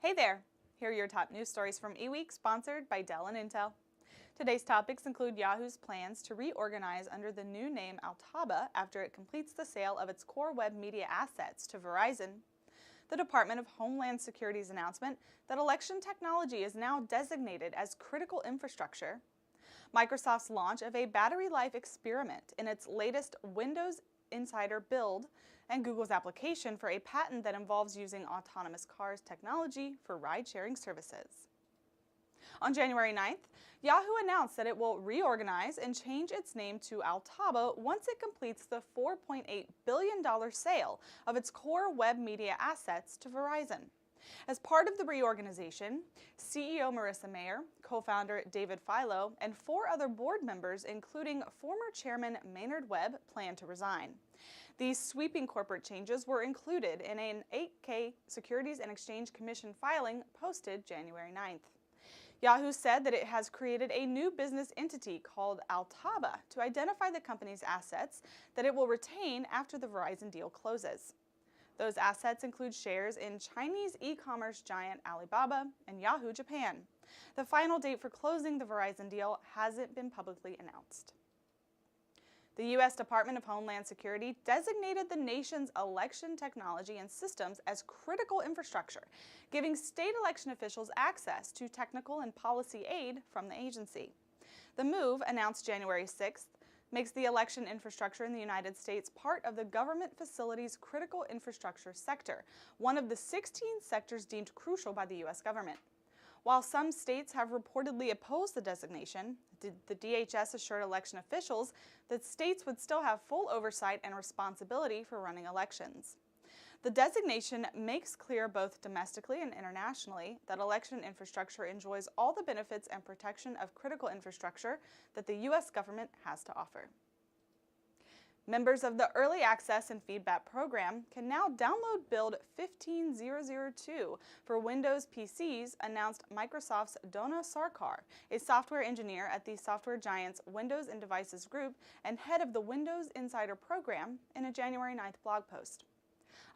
Hey there! Here are your top news stories from eWEEK, sponsored by Dell and Intel. Today's topics include Yahoo's plans to reorganize under the new name Altaba after it completes the sale of its core web media assets to Verizon, the Department of Homeland Security's announcement that election technology is now designated as critical infrastructure, Microsoft's launch of a battery life experiment in its latest Windows Insider build, and Google's application for a patent that involves using autonomous cars technology for ride-sharing services. On January 9th, Yahoo announced that it will reorganize and change its name to Altaba once it completes the $4.8 billion sale of its core web media assets to Verizon. As part of the reorganization, CEO Marissa Mayer, co-founder David Filo, and 4 other board members, including former chairman Maynard Webb, plan to resign. These sweeping corporate changes were included in an 8K Securities and Exchange Commission filing posted January 9th. Yahoo said that it has created a new business entity called Altaba to identify the company's assets that it will retain after the Verizon deal closes. Those assets include shares in Chinese e-commerce giant Alibaba and Yahoo Japan. The final date for closing the Verizon deal hasn't been publicly announced. The U.S. Department of Homeland Security designated the nation's election technology and systems as critical infrastructure, giving state election officials access to technical and policy aid from the agency. The move, announced January 6th, makes the election infrastructure in the United States part of the government facilities critical infrastructure sector, one of the 16 sectors deemed crucial by the U.S. government. While some states have reportedly opposed the designation, the DHS assured election officials that states would still have full oversight and responsibility for running elections. The designation makes clear both domestically and internationally that election infrastructure enjoys all the benefits and protection of critical infrastructure that the U.S. government has to offer. Members of the Early Access and Feedback program can now download Build 15002 for Windows PCs, announced Microsoft's Donna Sarkar, a software engineer at the software giant's Windows and Devices Group and head of the Windows Insider program, in a January 9th blog post.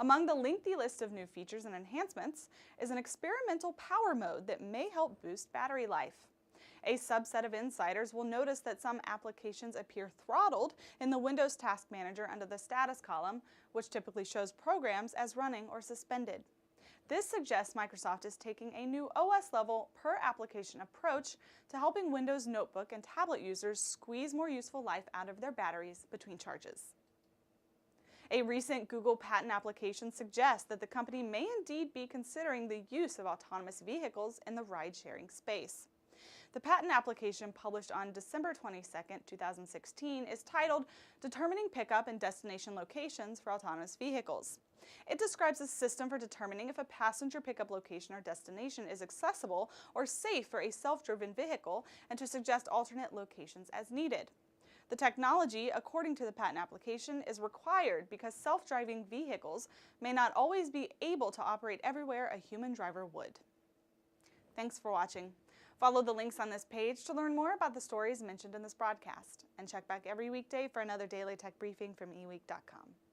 Among the lengthy list of new features and enhancements is an experimental power mode that may help boost battery life. A subset of insiders will notice that some applications appear throttled in the Windows Task Manager under the status column, which typically shows programs as running or suspended. This suggests Microsoft is taking a new OS-level per-application approach to helping Windows notebook and tablet users squeeze more useful life out of their batteries between charges. A recent Google patent application suggests that the company may indeed be considering the use of autonomous vehicles in the ride-sharing space. The patent application, published on December 22, 2016, is titled Determining Pickup and Destination Locations for Autonomous Vehicles. It describes a system for determining if a passenger pickup location or destination is accessible or safe for a self-driven vehicle, and to suggest alternate locations as needed. The technology, according to the patent application, is required because self-driving vehicles may not always be able to operate everywhere a human driver would. Thanks for watching. Follow the links on this page to learn more about the stories mentioned in this broadcast, and check back every weekday for another daily tech briefing from eWEEK.com.